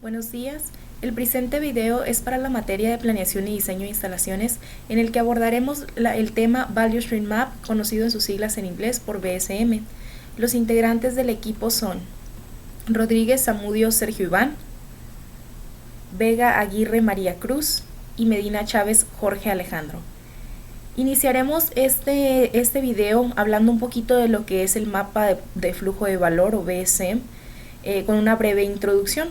Buenos días. El presente video es para la materia de planeación y diseño de instalaciones, en el que abordaremos el tema Value Stream Map, conocido en sus siglas en inglés por VSM. Los integrantes del equipo son Rodríguez Zamudio Sergio Iván, Vega Aguirre María Cruz y Medina Chávez Jorge Alejandro. Iniciaremos este video hablando un poquito de lo que es el mapa de flujo de valor o VSM, con una breve introducción.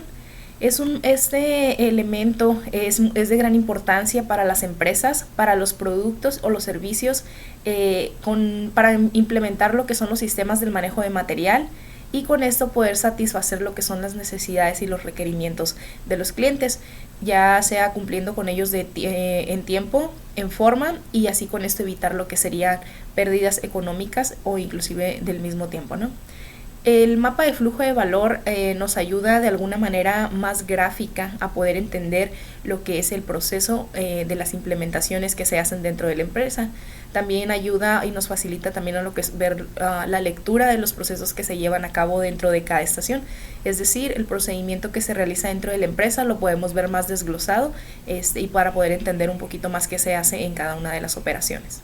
Este elemento es de gran importancia para las empresas, para los productos o los servicios, para implementar lo que son los sistemas del manejo de material y con esto poder satisfacer lo que son las necesidades y los requerimientos de los clientes, ya sea cumpliendo con ellos en tiempo, en forma, y así con esto evitar lo que serían pérdidas económicas o inclusive del mismo tiempo, ¿no? El mapa de flujo de valor nos ayuda de alguna manera más gráfica a poder entender lo que es el proceso de las implementaciones que se hacen dentro de la empresa. También ayuda y nos facilita también a lo que es ver la lectura de los procesos que se llevan a cabo dentro de cada estación. Es decir, el procedimiento que se realiza dentro de la empresa lo podemos ver más desglosado y para poder entender un poquito más qué se hace en cada una de las operaciones.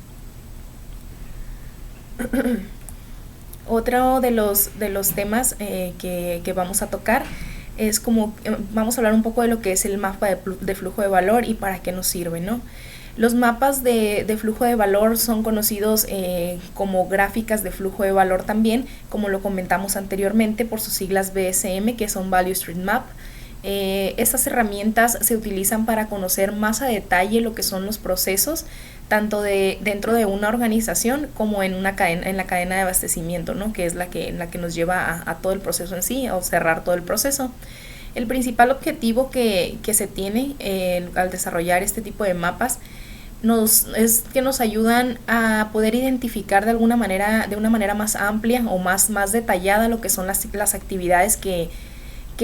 Otro de los temas que vamos a tocar es vamos a hablar un poco de lo que es el mapa de flujo de valor y para qué nos sirve, ¿no? Los mapas de flujo de valor son conocidos como gráficas de flujo de valor también, como lo comentamos anteriormente por sus siglas VSM, que son Value Stream Map. Estas herramientas se utilizan para conocer más a detalle lo que son los procesos, tanto dentro de una organización como en la cadena de abastecimiento, ¿no? Que es la que nos lleva a todo el proceso en sí, o cerrar todo el proceso. El principal objetivo que se tiene al desarrollar este tipo de mapas es que nos ayudan a poder identificar de una manera más amplia o más detallada lo que son las actividades que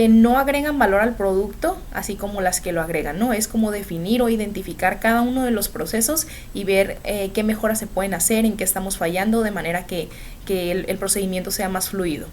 no agregan valor al producto, así como las que lo agregan, ¿no? Es como definir o identificar cada uno de los procesos y ver qué mejoras se pueden hacer, en qué estamos fallando, de manera que el procedimiento sea más fluido.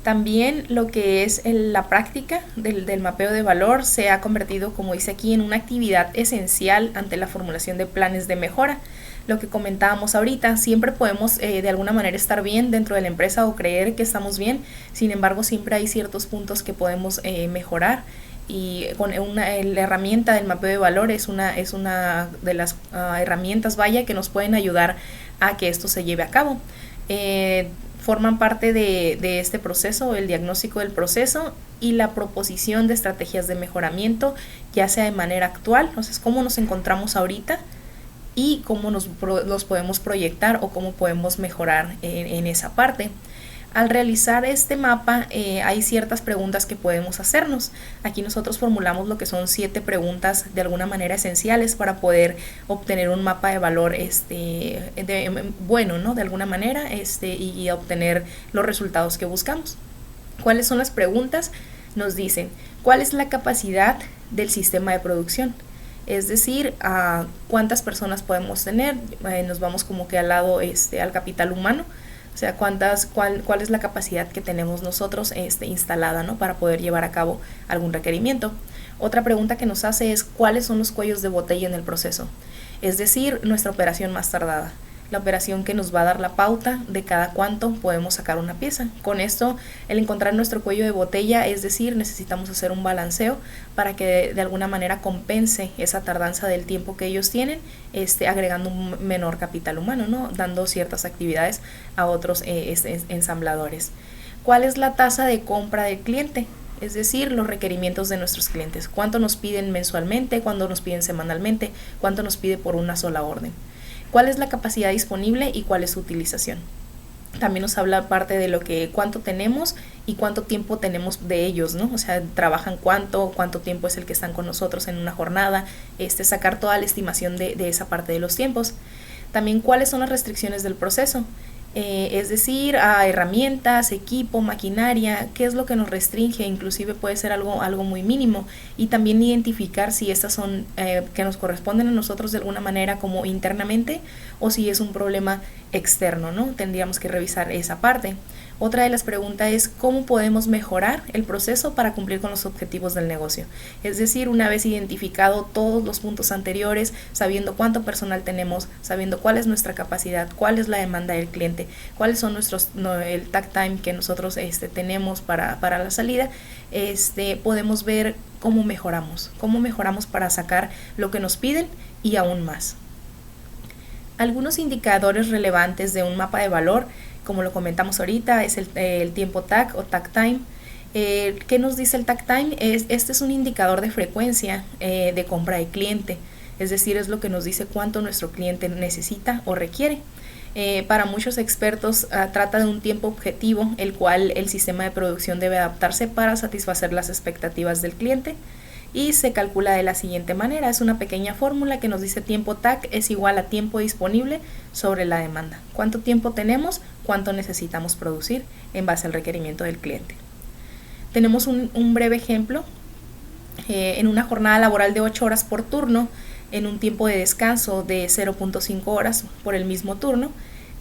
También lo que es la práctica del mapeo de valor se ha convertido, como dice aquí, en una actividad esencial ante la formulación de planes de mejora. Lo que comentábamos ahorita, siempre podemos de alguna manera estar bien dentro de la empresa o creer que estamos bien, sin embargo siempre hay ciertos puntos que podemos mejorar, y con la herramienta del mapeo de valor es una de las herramientas que nos pueden ayudar a que esto se lleve a cabo. Forman parte de este proceso, el diagnóstico del proceso y la proposición de estrategias de mejoramiento, ya sea de manera actual, entonces cómo nos encontramos ahorita y cómo los podemos proyectar o cómo podemos mejorar en esa parte. Al realizar este mapa hay ciertas preguntas que podemos hacernos. Aquí nosotros formulamos lo que son 7 preguntas de alguna manera esenciales para poder obtener un mapa de valor bueno, ¿no? De alguna manera y obtener los resultados que buscamos. ¿Cuáles son las preguntas? Nos dicen, ¿cuál es la capacidad del sistema de producción? Es decir, cuántas personas podemos tener, nos vamos como que al lado al capital humano, o sea, cuál es la capacidad que tenemos nosotros instalada, ¿no? Para poder llevar a cabo algún requerimiento. Otra pregunta que nos hace es cuáles son los cuellos de botella en el proceso, es decir, nuestra operación más tardada, la operación que nos va a dar la pauta de cada cuánto podemos sacar una pieza. Con esto, el encontrar nuestro cuello de botella, es decir, necesitamos hacer un balanceo para que de alguna manera compense esa tardanza del tiempo que ellos tienen, agregando un menor capital humano, ¿no? Dando ciertas actividades a otros ensambladores. ¿Cuál es la tasa de compra del cliente? Es decir, los requerimientos de nuestros clientes. ¿Cuánto nos piden mensualmente? ¿Cuánto nos piden semanalmente? ¿Cuánto nos pide por una sola orden? ¿Cuál es la capacidad disponible y cuál es su utilización? También nos habla parte de cuánto tenemos y cuánto tiempo tenemos de ellos, ¿no? O sea, trabajan cuánto tiempo es el que están con nosotros en una jornada, sacar toda la estimación de esa parte de los tiempos. También cuáles son las restricciones del proceso, Es decir, a herramientas, equipo, maquinaria, qué es lo que nos restringe, inclusive puede ser algo muy mínimo, y también identificar si estas son que nos corresponden a nosotros de alguna manera como internamente o si es un problema externo, ¿no? Tendríamos que revisar esa parte. Otra de las preguntas es cómo podemos mejorar el proceso para cumplir con los objetivos del negocio. Es decir, una vez identificado todos los puntos anteriores, sabiendo cuánto personal tenemos, sabiendo cuál es nuestra capacidad, cuál es la demanda del cliente, cuáles son el tag time que nosotros tenemos para la salida, podemos ver cómo mejoramos para sacar lo que nos piden y aún más. Algunos indicadores relevantes de un mapa de valor, como lo comentamos ahorita, es el tiempo tag o tag time. ¿Qué nos dice el tag time? Este es un indicador de frecuencia de compra de cliente, es decir, es lo que nos dice cuánto nuestro cliente necesita o requiere. Para muchos expertos trata de un tiempo objetivo, el cual el sistema de producción debe adaptarse para satisfacer las expectativas del cliente. Y se calcula de la siguiente manera, es una pequeña fórmula que nos dice tiempo tag es igual a tiempo disponible sobre la demanda. ¿Cuánto tiempo tenemos? ¿Cuánto necesitamos producir en base al requerimiento del cliente? Tenemos un breve ejemplo. En una jornada laboral de 8 horas por turno, en un tiempo de descanso de 0.5 horas por el mismo turno,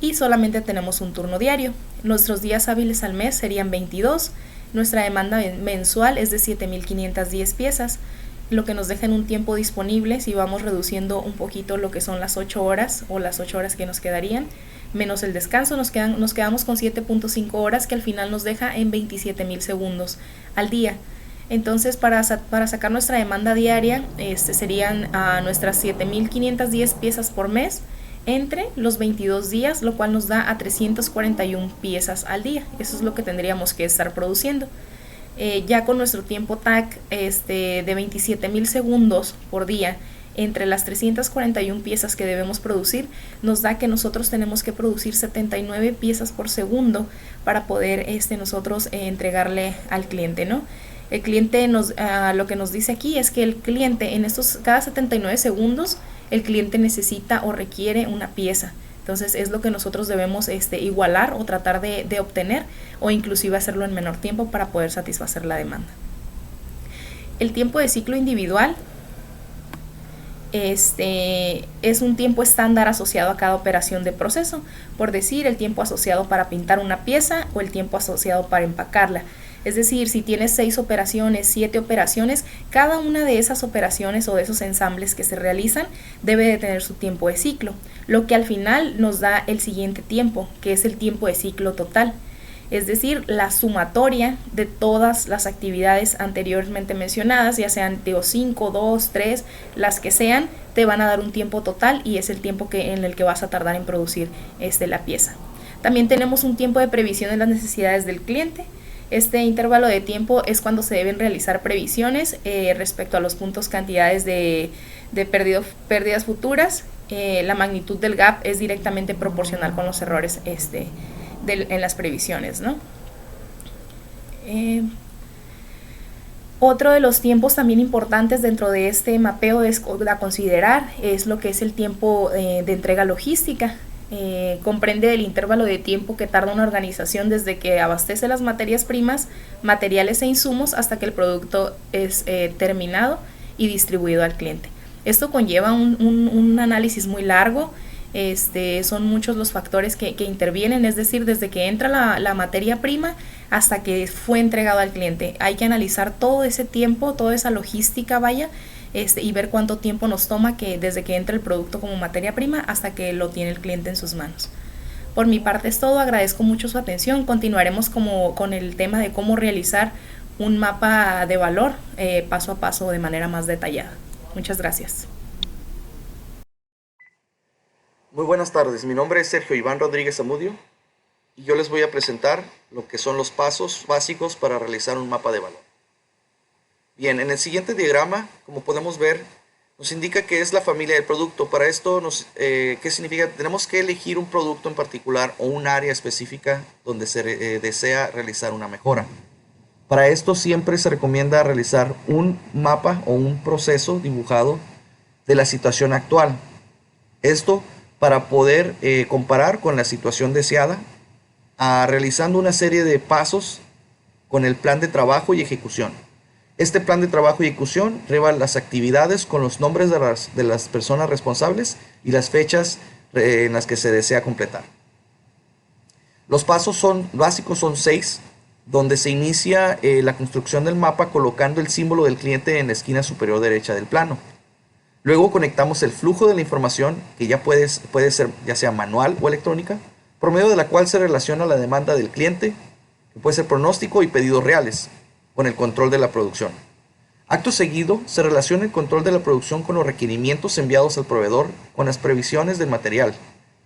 y solamente tenemos un turno diario. Nuestros días hábiles al mes serían 22. Nuestra demanda mensual es de 7.510 piezas, lo que nos deja en un tiempo disponible, si vamos reduciendo un poquito lo que son las 8 horas o las 8 horas que nos quedarían, menos el descanso, nos quedamos con 7.5 horas, que al final nos deja en 27.000 segundos al día. Entonces, para sacar nuestra demanda diaria, serían nuestras 7.510 piezas por mes entre los 22 días, lo cual nos da a 341 piezas al día. Eso es lo que tendríamos que estar produciendo. Ya con nuestro tiempo tag de 27.000 segundos por día, entre las 341 piezas que debemos producir, nos da que nosotros tenemos que producir 79 piezas por segundo para poder nosotros entregarle al cliente, ¿no? El cliente lo que nos dice aquí es que el cliente en cada 79 segundos el cliente necesita o requiere una pieza. Entonces es lo que nosotros debemos igualar o tratar de obtener, o inclusive hacerlo en menor tiempo para poder satisfacer la demanda. El tiempo de ciclo individual es un tiempo estándar asociado a cada operación de proceso, por decir el tiempo asociado para pintar una pieza o el tiempo asociado para empacarla. Es decir, si tienes 6 operaciones, 7 operaciones, cada una de esas operaciones o de esos ensambles que se realizan debe de tener su tiempo de ciclo, lo que al final nos da el siguiente tiempo, que es el tiempo de ciclo total. Es decir, la sumatoria de todas las actividades anteriormente mencionadas, ya sean 5, 2, 3, las que sean, te van a dar un tiempo total y es el tiempo en el que vas a tardar en producir la pieza. También tenemos un tiempo de previsión de las necesidades del cliente. Este intervalo de tiempo es cuando se deben realizar previsiones respecto a los puntos cantidades de pérdidas futuras. La magnitud del gap es directamente proporcional con los errores en las previsiones, ¿no? Otro de los tiempos también importantes dentro de este mapeo a considerar es lo que es el tiempo de entrega logística. Comprende el intervalo de tiempo que tarda una organización desde que abastece las materias primas, materiales e insumos hasta que el producto es terminado y distribuido al cliente. Esto conlleva un análisis muy largo. Son muchos los factores que intervienen, es decir, desde que entra la materia prima hasta que fue entregado al cliente. Hay que analizar todo ese tiempo, toda esa logística, y ver cuánto tiempo nos toma desde que entra el producto como materia prima hasta que lo tiene el cliente en sus manos. Por mi parte es todo, agradezco mucho su atención. Continuaremos con el tema de cómo realizar un mapa de valor paso a paso de manera más detallada. Muchas gracias. Muy buenas tardes, mi nombre es Sergio Iván Rodríguez Zamudio y yo les voy a presentar lo que son los pasos básicos para realizar un mapa de valor. Bien, en el siguiente diagrama, como podemos ver, nos indica qué es la familia del producto. Para esto, ¿qué significa? Tenemos que elegir un producto en particular o un área específica donde se desea realizar una mejora. Para esto siempre se recomienda realizar un mapa o un proceso dibujado de la situación actual. Esto para poder comparar con la situación deseada, realizando una serie de pasos con el plan de trabajo y ejecución. Este plan de trabajo y ejecución revela las actividades con los nombres de las personas responsables y las fechas en las que se desea completar. Los pasos básicos son 6, donde se inicia la construcción del mapa colocando el símbolo del cliente en la esquina superior derecha del plano. Luego conectamos el flujo de la información, que ya puede ser ya sea manual o electrónica, por medio de la cual se relaciona la demanda del cliente, que puede ser pronóstico y pedidos reales, con el control de la producción. Acto seguido, se relaciona el control de la producción con los requerimientos enviados al proveedor con las previsiones del material,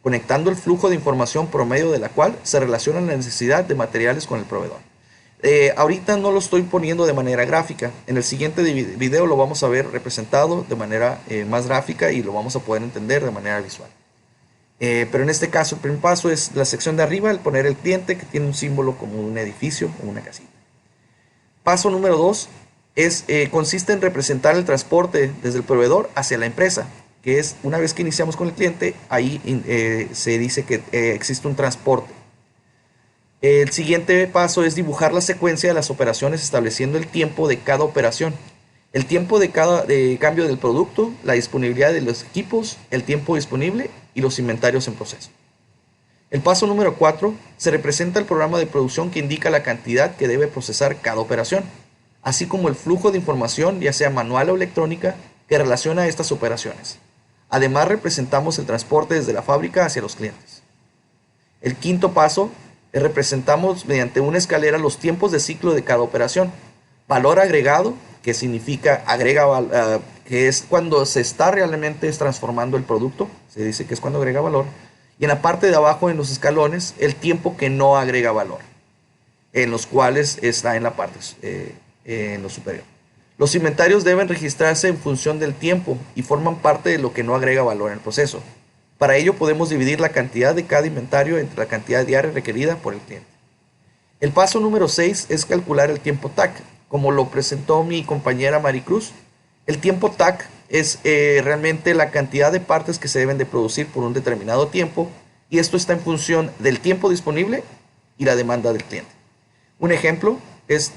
conectando el flujo de información por medio de la cual se relaciona la necesidad de materiales con el proveedor. Ahorita no lo estoy poniendo de manera gráfica. En el siguiente video lo vamos a ver representado de manera más gráfica y lo vamos a poder entender de manera visual. Pero en este caso el primer paso es la sección de arriba, el poner el cliente, que tiene un símbolo como un edificio o una casita. Paso número 2 consiste en representar el transporte desde el proveedor hacia la empresa, que es una vez que iniciamos con el cliente, ahí se dice que existe un transporte. El siguiente paso es dibujar la secuencia de las operaciones estableciendo el tiempo de cada operación, el tiempo de cambio del producto, la disponibilidad de los equipos, el tiempo disponible y los inventarios en proceso. El paso número 4 se representa el programa de producción que indica la cantidad que debe procesar cada operación, así como el flujo de información, ya sea manual o electrónica, que relaciona estas operaciones. Además, representamos el transporte desde la fábrica hacia los clientes. El quinto paso representamos mediante una escalera los tiempos de ciclo de cada operación. Valor agregado, que significa que es cuando se está realmente transformando el producto, se dice que es cuando agrega valor. Y en la parte de abajo, en los escalones, el tiempo que no agrega valor, en los cuales está en la parte en lo superior. Los inventarios deben registrarse en función del tiempo y forman parte de lo que no agrega valor en el proceso. Para ello podemos dividir la cantidad de cada inventario entre la cantidad diaria requerida por el cliente. El paso número 6 es calcular el tiempo TAC. Como lo presentó mi compañera Maricruz, el tiempo TAC es realmente la cantidad de partes que se deben de producir por un determinado tiempo, y esto está en función del tiempo disponible y la demanda del cliente. Un ejemplo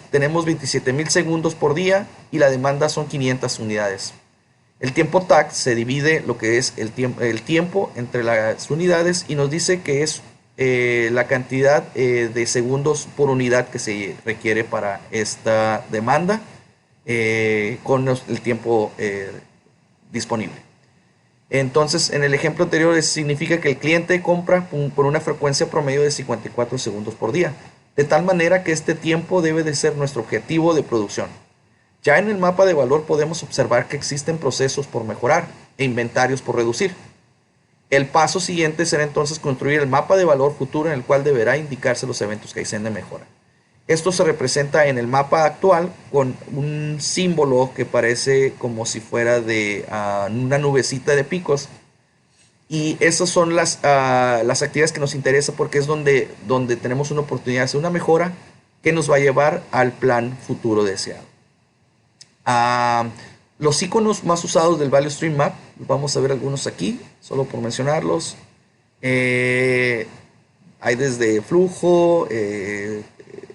tenemos 27,000 segundos por día y la demanda son 500 unidades. El tiempo TAC se divide lo que es el tiempo entre las unidades y nos dice que es la cantidad de segundos por unidad que se requiere para esta demanda con el tiempo disponible. Entonces, en el ejemplo anterior significa que el cliente compra por una frecuencia promedio de 54 segundos por día, de tal manera que este tiempo debe de ser nuestro objetivo de producción. Ya en el mapa de valor podemos observar que existen procesos por mejorar e inventarios por reducir. El paso siguiente será entonces construir el mapa de valor futuro en el cual deberá indicarse los eventos Kaizen de mejora. Esto se representa en el mapa actual con un símbolo que parece como si fuera de una nubecita de picos. Y esas son las actividades que nos interesan porque es donde tenemos una oportunidad de hacer una mejora que nos va a llevar al plan futuro deseado. Los iconos más usados del Value Stream Map, vamos a ver algunos aquí, solo por mencionarlos. Hay desde flujo,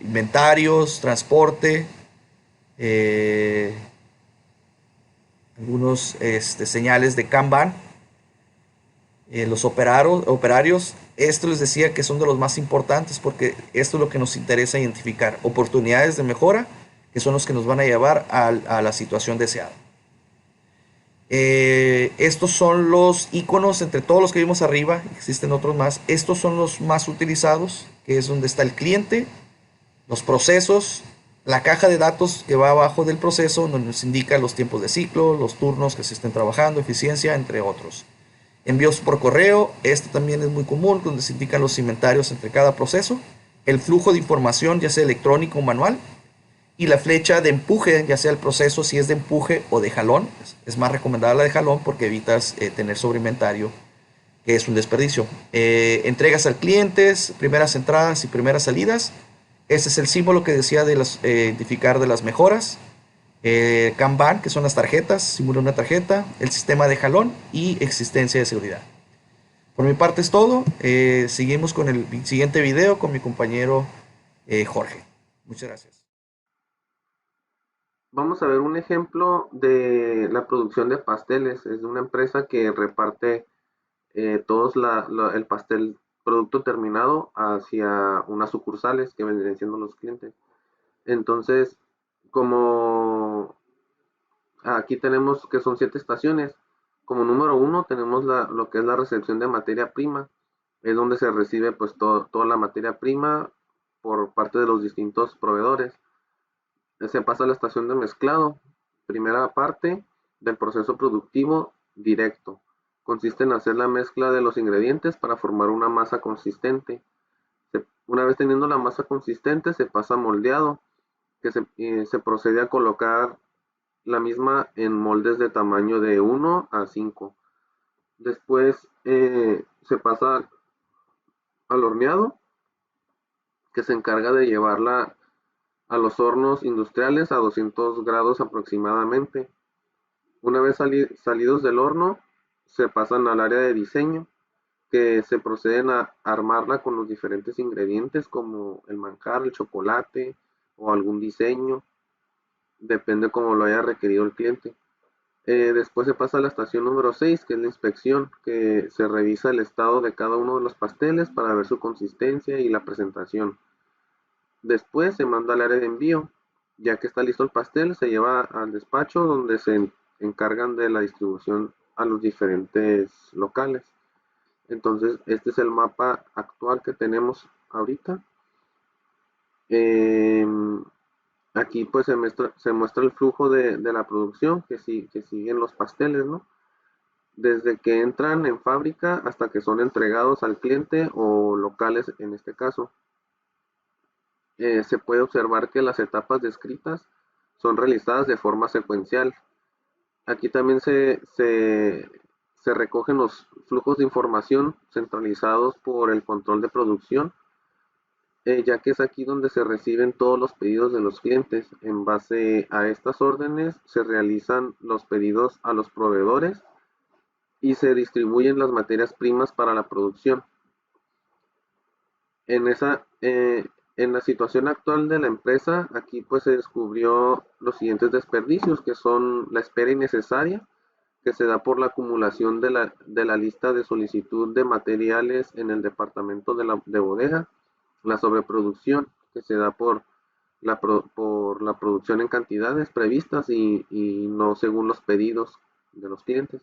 inventarios, transporte, algunos señales de Kanban. Los operarios, esto les decía que son de los más importantes porque esto es lo que nos interesa identificar, oportunidades de mejora que son los que nos van a llevar a la situación deseada. Estos son los iconos entre todos los que vimos arriba, existen otros más. Estos son los más utilizados, que es donde está el cliente, los procesos, la caja de datos que va abajo del proceso, donde nos indica los tiempos de ciclo, los turnos que se estén trabajando, eficiencia, entre otros. Envíos por correo, este también es muy común, donde se indican los inventarios entre cada proceso, el flujo de información, ya sea electrónico o manual, y la flecha de empuje, ya sea el proceso, si es de empuje o de jalón. Es más recomendable la de jalón porque evitas tener sobreinventario, que es un desperdicio. Entregas al cliente, primeras entradas y primeras salidas. Este es el símbolo que decía de identificar de las mejoras. Kanban, que son las tarjetas, simula una tarjeta, el sistema de jalón y existencia de seguridad. Por mi parte es todo. Seguimos con el siguiente video con mi compañero Jorge. Muchas gracias. Vamos a ver un ejemplo de la producción de pasteles. Es de una empresa que reparte todos el pastel producto terminado hacia unas sucursales que vendrían siendo los clientes. Entonces, como aquí tenemos que son 7 estaciones, como número uno tenemos lo que es la recepción de materia prima, es donde se recibe pues toda la materia prima por parte de los distintos proveedores. Se pasa a la estación de mezclado, primera parte del proceso productivo directo. Consiste en hacer la mezcla de los ingredientes para formar una masa consistente. Una vez teniendo la masa consistente, se pasa a moldeado, que se procede a colocar la misma en moldes de tamaño de 1 a 5. Después se pasa al horneado, que se encarga de llevarla a los hornos industriales a 200 grados aproximadamente. Una vez salidos del horno, se pasan al área de diseño, que se proceden a armarla con los diferentes ingredientes como el manjar, el chocolate o algún diseño, depende cómo lo haya requerido el cliente. Después se pasa a la estación número 6, que es la inspección, que se revisa el estado de cada uno de los pasteles para ver su consistencia y la presentación. Después se manda al área de envío. Ya que está listo el pastel, se lleva al despacho donde se encargan de la distribución a los diferentes locales. Entonces, este es el mapa actual que tenemos ahorita. Eh, Aquí pues se muestra el flujo de la producción que siguen los pasteles, ¿no? Desde que entran en fábrica hasta que son entregados al cliente o locales en este caso. Se puede observar que las etapas descritas son realizadas de forma secuencial. Aquí también se recogen los flujos de información centralizados por el control de producción, ya que es aquí donde se reciben todos los pedidos de los clientes. En base a estas órdenes se realizan los pedidos a los proveedores y se distribuyen las materias primas para la producción. En esa, en la situación actual de la empresa, aquí pues se descubrió los siguientes desperdicios, que son la espera innecesaria, que se da por la acumulación de la lista de solicitud de materiales en el departamento de bodega, la sobreproducción, que se da por la producción en cantidades previstas y no según los pedidos de los clientes.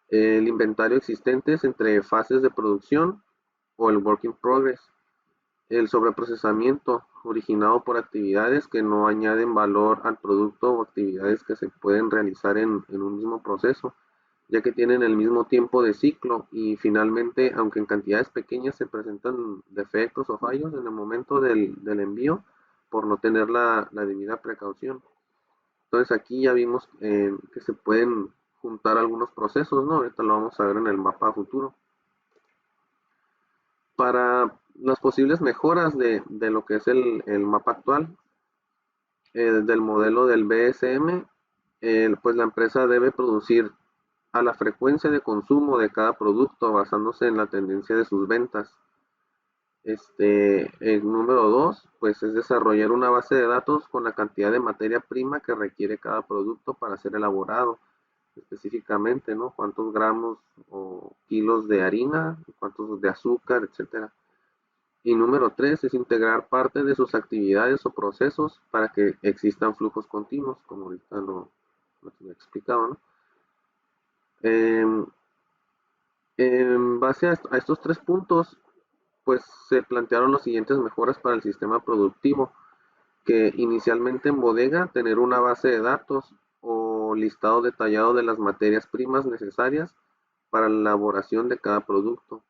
El inventario existente entre fases de producción o el work in progress. El sobreprocesamiento originado por actividades que no añaden valor al producto o actividades que se pueden realizar en un mismo proceso, ya que tienen el mismo tiempo de ciclo y finalmente, aunque en cantidades pequeñas se presentan defectos o fallos en el momento del envío por no tener la debida precaución. Entonces aquí ya vimos que se pueden juntar algunos procesos, ¿no? Ahorita lo vamos a ver en el mapa futuro. Para las posibles mejoras de lo que es el mapa actual, del modelo del BSM, pues la empresa debe producir a la frecuencia de consumo de cada producto basándose en la tendencia de sus ventas. El número 2, pues es desarrollar una base de datos con la cantidad de materia prima que requiere cada producto para ser elaborado, específicamente, ¿no? Cuántos gramos o kilos de harina, cuántos de azúcar, etcétera. Y número 3 es integrar parte de sus actividades o procesos para que existan flujos continuos, como ahorita lo que me explicaba, ¿no? Em, en base a estos 3 puntos, pues se plantearon las siguientes mejoras para el sistema productivo, que inicialmente en bodega tener una base de datos o listado detallado de las materias primas necesarias para la elaboración de cada producto.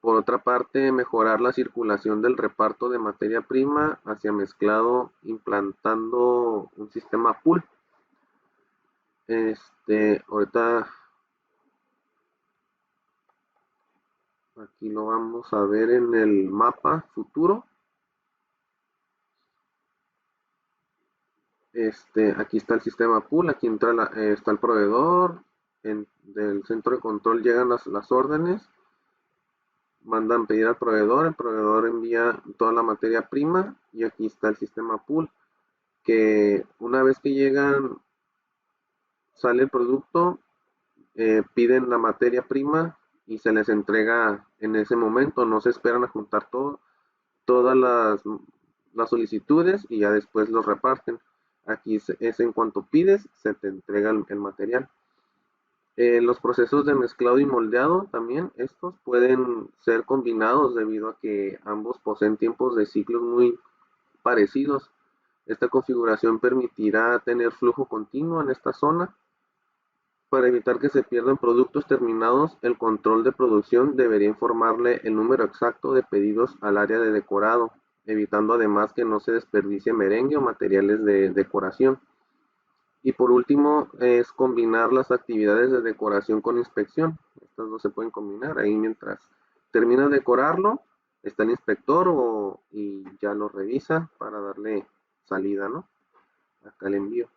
Por otra parte, mejorar la circulación del reparto de materia prima hacia mezclado implantando un sistema pool. Ahorita aquí lo vamos a ver en el mapa futuro. Aquí está el sistema pool, aquí está el proveedor, del centro de control llegan las órdenes mandan pedir al proveedor, el proveedor envía toda la materia prima y aquí está el sistema pool, que una vez que llegan, sale el producto, piden la materia prima y se les entrega en ese momento, no se esperan a juntar todas las solicitudes y ya después los reparten. Aquí es en cuanto pides, se te entrega el material. Los procesos de mezclado y moldeado también, estos pueden ser combinados debido a que ambos poseen tiempos de ciclos muy parecidos. Esta configuración permitirá tener flujo continuo en esta zona. Para evitar que se pierdan productos terminados, el control de producción debería informarle el número exacto de pedidos al área de decorado, evitando además que no se desperdicie merengue o materiales de decoración. Y por último es combinar las actividades de decoración con inspección. Estas dos se pueden combinar. Ahí mientras termina de decorarlo, está el inspector y ya lo revisa para darle salida, ¿no? Acá el envío.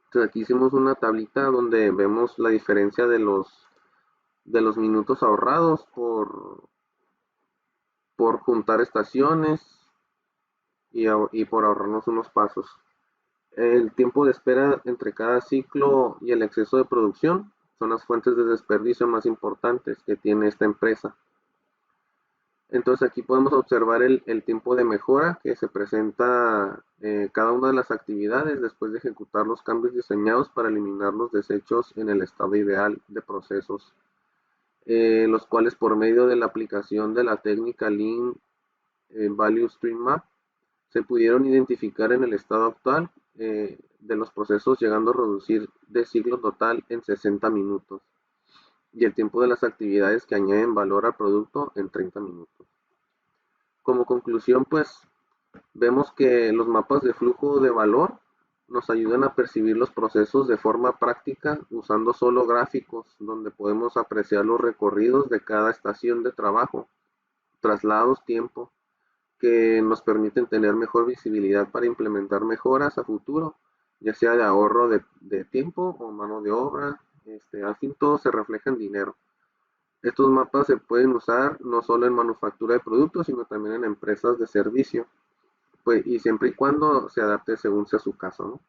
Entonces aquí hicimos una tablita donde vemos la diferencia de los minutos ahorrados por juntar estaciones y por ahorrarnos unos pasos. El tiempo de espera entre cada ciclo y el exceso de producción son las fuentes de desperdicio más importantes que tiene esta empresa. Entonces aquí podemos observar el tiempo de mejora que se presenta cada una de las actividades después de ejecutar los cambios diseñados para eliminar los desechos en el estado ideal de procesos, los cuales por medio de la aplicación de la técnica Lean Value Stream Map se pudieron identificar en el estado actual de los procesos, llegando a reducir de ciclo total en 60 minutos y el tiempo de las actividades que añaden valor al producto en 30 minutos. Como conclusión, pues vemos que los mapas de flujo de valor nos ayudan a percibir los procesos de forma práctica usando solo gráficos donde podemos apreciar los recorridos de cada estación de trabajo, traslados, tiempo, que nos permiten tener mejor visibilidad para implementar mejoras a futuro, ya sea de ahorro de tiempo o mano de obra. Al fin todo se refleja en dinero. Estos mapas se pueden usar no solo en manufactura de productos, sino también en empresas de servicio, pues, y siempre y cuando se adapte según sea su caso, ¿no?